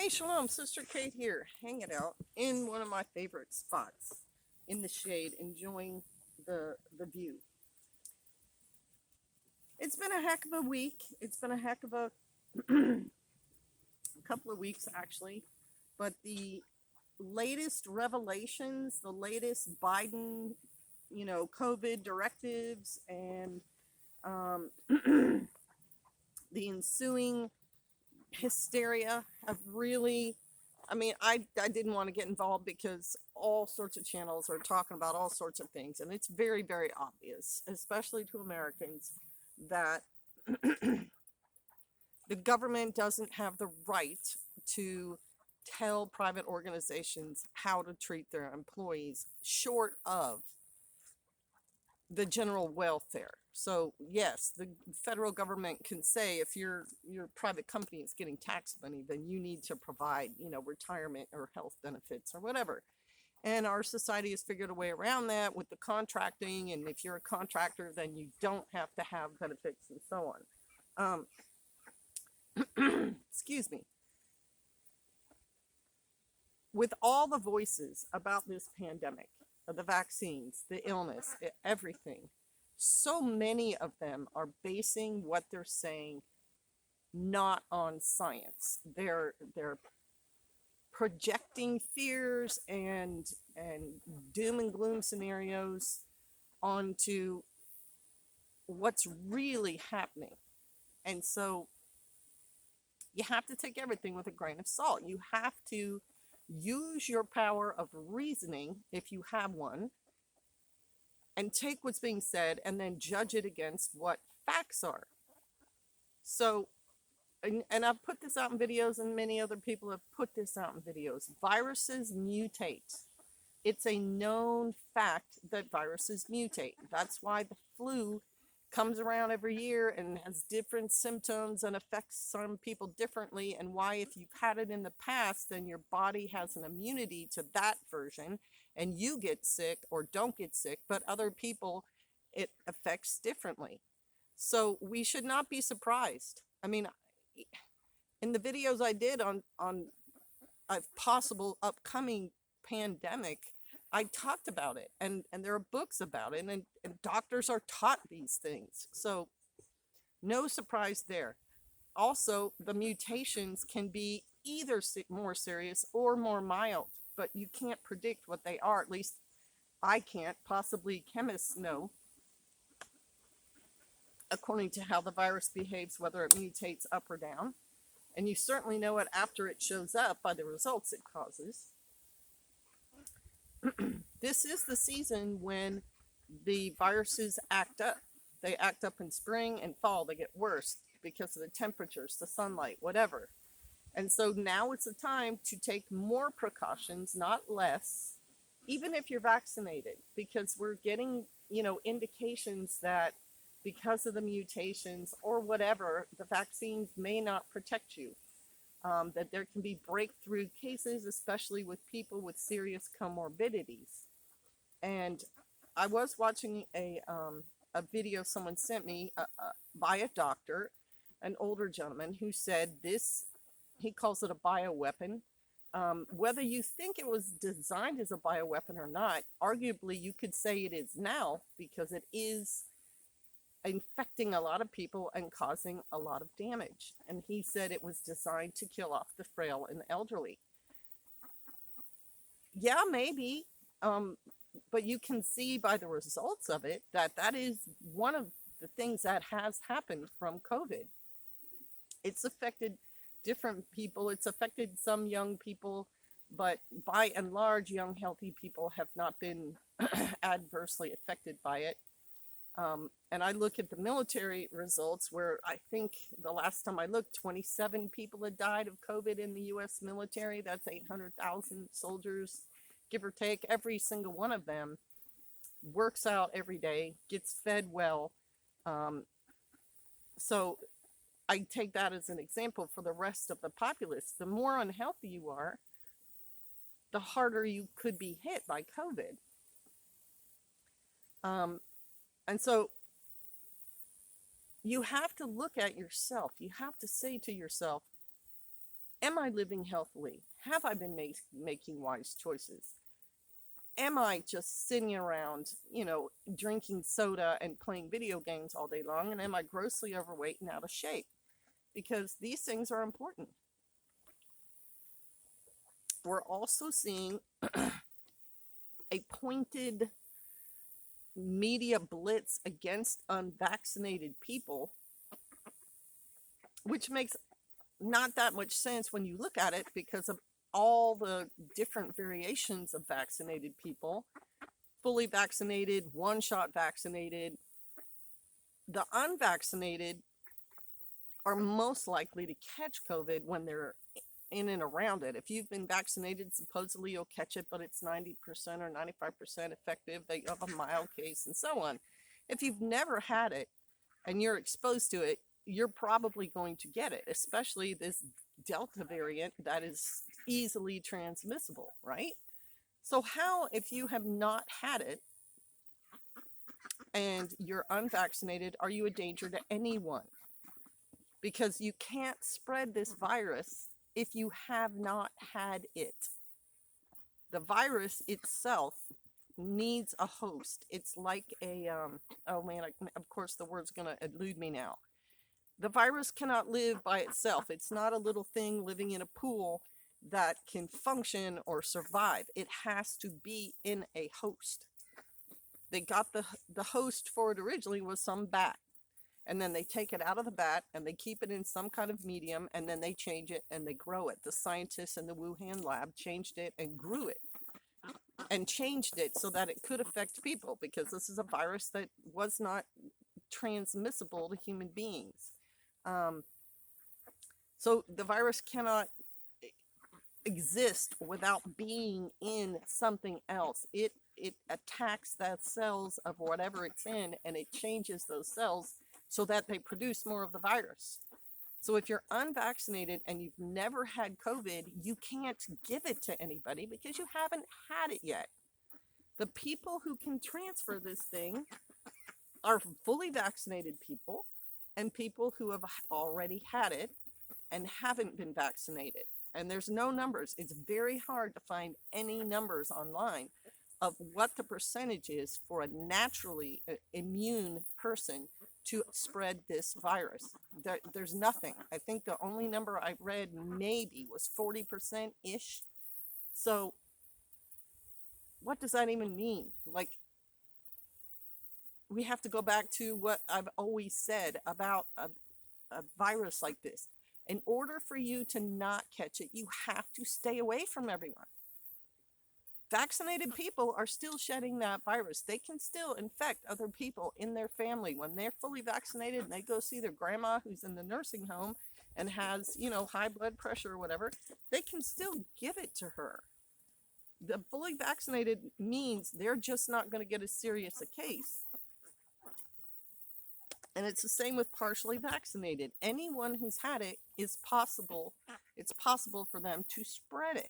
Hey, Shalom, Sister Kate here, hanging out in one of my favorite spots in the shade, enjoying the view. It's been a heck of a week. It's been a heck of a couple of weeks, actually. But the latest revelations, the latest Biden, COVID directives, and um, the ensuing hysteria have really, I didn't want to get involved because all sorts of channels are talking about all sorts of things, and it's very, very obvious, especially to Americans, that the government doesn't have the right to tell private organizations how to treat their employees short of the general welfare. So yes, the federal government can say if your private company is getting tax money, then you need to provide, retirement or health benefits or whatever. And our society has figured a way around that with the contracting. And if you're a contractor, then you don't have to have benefits and so on. Excuse me. With all the voices about this pandemic, the vaccines, the illness, everything, so many of them are basing what they're saying not on science. They're projecting fears and doom and gloom scenarios onto what's really happening. And so you have to take everything with a grain of salt. You have to use your power of reasoning, if you have one, and take what's being said and then judge it against what facts are. So, and I've put this out in videos, and many other people have put this out in videos. Viruses mutate. It's a known fact that viruses mutate. That's why the flu comes around every year and has different symptoms and affects some people differently, and why if you've had it in the past, then your body has an immunity to that version and you get sick or don't get sick, but other people it affects differently. So we should not be surprised. I mean, in the videos I did on a possible upcoming pandemic, I talked about it, and there are books about it, and doctors are taught these things. So no surprise there. Also, the mutations can be either more serious or more mild, but you can't predict what they are. At least I can't. Possibly chemists know, according to how the virus behaves, whether it mutates up or down. And you certainly know it after it shows up by the results it causes. This is the season when the viruses act up. They act up in spring and fall. They get worse because of the temperatures, the sunlight, whatever. And so now it's a time to take more precautions, not less, even if you're vaccinated, because we're getting, indications that because of the mutations or whatever, the vaccines may not protect you. That there can be breakthrough cases, especially with people with serious comorbidities. And I was watching a video someone sent me by a doctor, an older gentleman, who said this, he calls it a bioweapon. Whether you think it was designed as a bioweapon or not, arguably you could say it is now, because it is infecting a lot of people and causing a lot of damage. And he said it was designed to kill off the frail and the elderly. Yeah, maybe. But you can see by the results of it that that is one of the things that has happened from COVID. It's affected different people. It's affected some young people, but by and large, young, healthy people have not been adversely affected by it. And I look at the military results, where I think the last time I looked, 27 people had died of COVID in the U.S. military. That's 800,000 soldiers, give or take. Every single one of them works out every day, gets fed well. So I take that as an example for the rest of the populace. The more unhealthy you are, the harder you could be hit by COVID. And so you have to look at yourself. You have to say to yourself, Am I living healthily? Have I been making wise choices? Am I just sitting around, drinking soda and playing video games all day long? And am I grossly overweight and out of shape? Because these things are important. We're also seeing a pointed media blitz against unvaccinated people, which makes not that much sense when you look at it because of all the different variations of vaccinated people. Fully vaccinated, one-shot vaccinated. The unvaccinated are most likely to catch COVID when they're in and around it. If you've been vaccinated, supposedly you'll catch it, but it's 90% or 95% effective. They have a mild case and so on. If you've never had it and you're exposed to it, you're probably going to get it, especially this Delta variant that is easily transmissible, right? So how, if you have not had it and you're unvaccinated, are you a danger to anyone? Because you can't spread this virus if you have not had it. The virus itself needs a host. It's like a, oh man, of course the word's going to elude me now. The virus cannot live by itself. It's not a little thing living in a pool that can function or survive. It has to be in a host. They got the host for it originally was some bat. And then they take it out of the bat and they keep it in some kind of medium and then they change it and they grow it. The scientists in the Wuhan lab changed it and grew it and changed it so that it could affect people, because this is a virus that was not transmissible to human beings. So the virus cannot exist without being in something else. It attacks the cells of whatever it's in and it changes those cells so that they produce more of the virus. So if you're unvaccinated and you've never had COVID, you can't give it to anybody because you haven't had it yet. The people who can transfer this thing are fully vaccinated people and people who have already had it and haven't been vaccinated. And there's no numbers. It's very hard to find any numbers online of what the percentage is for a naturally immune person to spread this virus. There's nothing. I think the only number I read maybe was 40%-ish. So what does that even mean? Like, we have to go back to what I've always said about a virus like this. In order for you to not catch it, you have to stay away from everyone. Vaccinated people are still shedding that virus. They can still infect other people in their family. When they're fully vaccinated and they go see their grandma who's in the nursing home and has, high blood pressure or whatever, they can still give it to her. The fully vaccinated means they're just not going to get as serious a case. And it's the same with partially vaccinated. Anyone who's had it it's possible for them to spread it.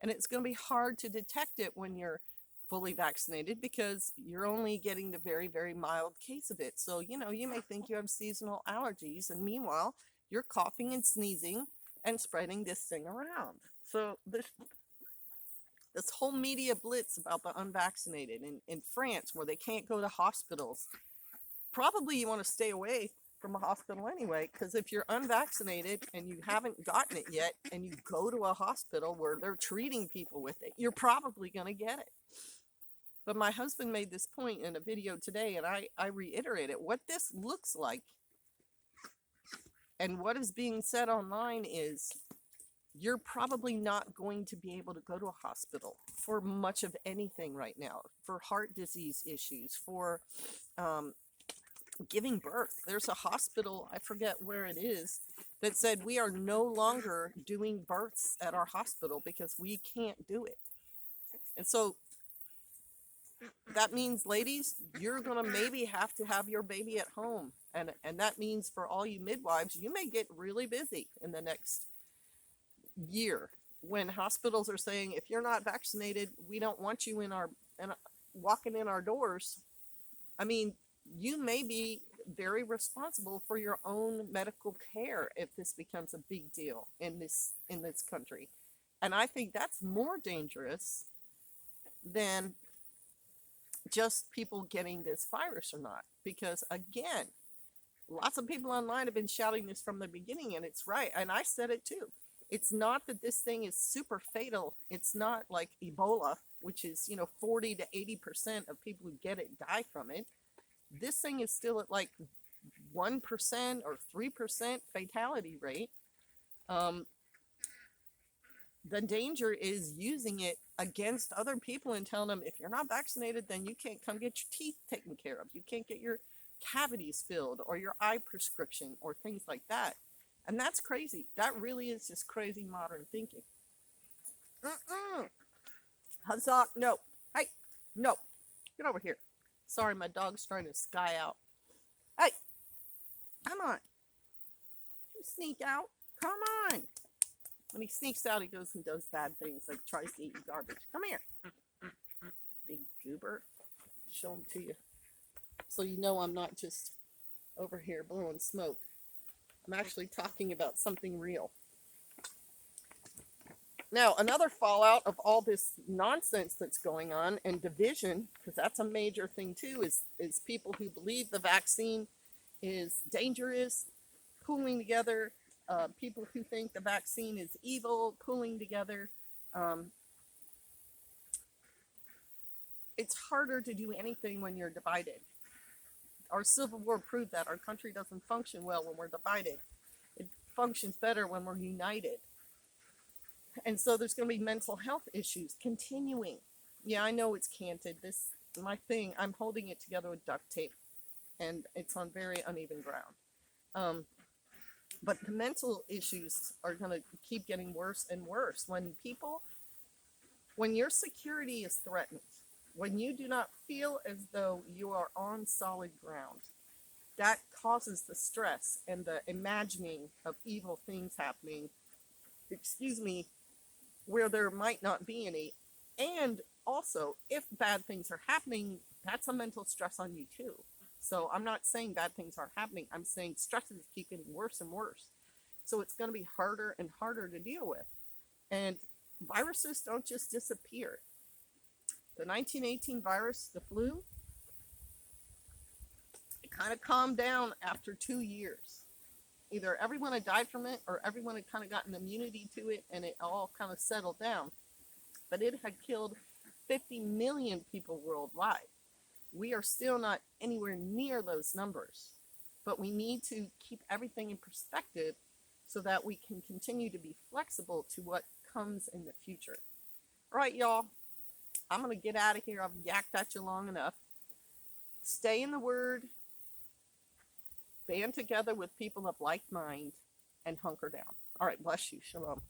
And it's going to be hard to detect it when you're fully vaccinated because you're only getting the very, very mild case of it. So, you may think you have seasonal allergies, and meanwhile, you're coughing and sneezing and spreading this thing around. So this whole media blitz about the unvaccinated in France, where they can't go to hospitals, probably you want to stay away from a hospital anyway, because if you're unvaccinated and you haven't gotten it yet and you go to a hospital where they're treating people with it, you're probably going to get it. But my husband made this point in a video today, and I reiterate it. What this looks like and what is being said online is you're probably not going to be able to go to a hospital for much of anything right now, for heart disease issues, for giving birth. There's a hospital, I forget where it is, that said we are no longer doing births at our hospital because we can't do it. And so that means, ladies, you're going to maybe have to have your baby at home. And that means for all you midwives, you may get really busy in the next year when hospitals are saying, if you're not vaccinated, we don't want you walking in our doors. I mean, you may be very responsible for your own medical care if this becomes a big deal in this country. And I think that's more dangerous than just people getting this virus or not. Because again, lots of people online have been shouting this from the beginning, and it's right. And I said it too. It's not that this thing is super fatal. It's not like Ebola, which is, 40 to 80% of people who get it die from it. This thing is still at like 1% or 3% fatality rate. The danger is using it against other people and telling them, if you're not vaccinated, then you can't come get your teeth taken care of. You can't get your cavities filled or your eye prescription or things like that. And that's crazy. That really is just crazy modern thinking. Huzzah. No. Hey, no. Get over here. Sorry, my dog's trying to sky out. Hey, come on. You sneak out. Come on. When he sneaks out, he goes and does bad things, like tries to eat garbage. Come here. Big goober. Show him to you. So you know I'm not just over here blowing smoke. I'm actually talking about something real. Now, another fallout of all this nonsense that's going on and division, because that's a major thing too, is people who believe the vaccine is dangerous, pooling together. People who think the vaccine is evil, pooling together. It's harder to do anything when you're divided. Our Civil War proved that our country doesn't function well when we're divided. It functions better when we're united. And so there's going to be mental health issues continuing. Yeah, I know it's canted. My thing, I'm holding it together with duct tape, and it's on very uneven ground. But the mental issues are going to keep getting worse and worse. When your security is threatened, when you do not feel as though you are on solid ground, that causes the stress and the imagining of evil things happening, where there might not be any. And also, if bad things are happening, that's a mental stress on you too. So I'm not saying bad things aren't happening. I'm saying stresses keep getting worse and worse. So it's going to be harder and harder to deal with. And viruses don't just disappear. The 1918 virus, the flu, it kind of calmed down after 2 years. Either everyone had died from it or everyone had kind of gotten immunity to it and it all kind of settled down. But it had killed 50 million people worldwide. We are still not anywhere near those numbers, but we need to keep everything in perspective so that we can continue to be flexible to what comes in the future. All right, y'all, I'm going to get out of here. I've yacked at you long enough. Stay in the Word, band together with people of like mind, and hunker down. All right, bless you. Shalom.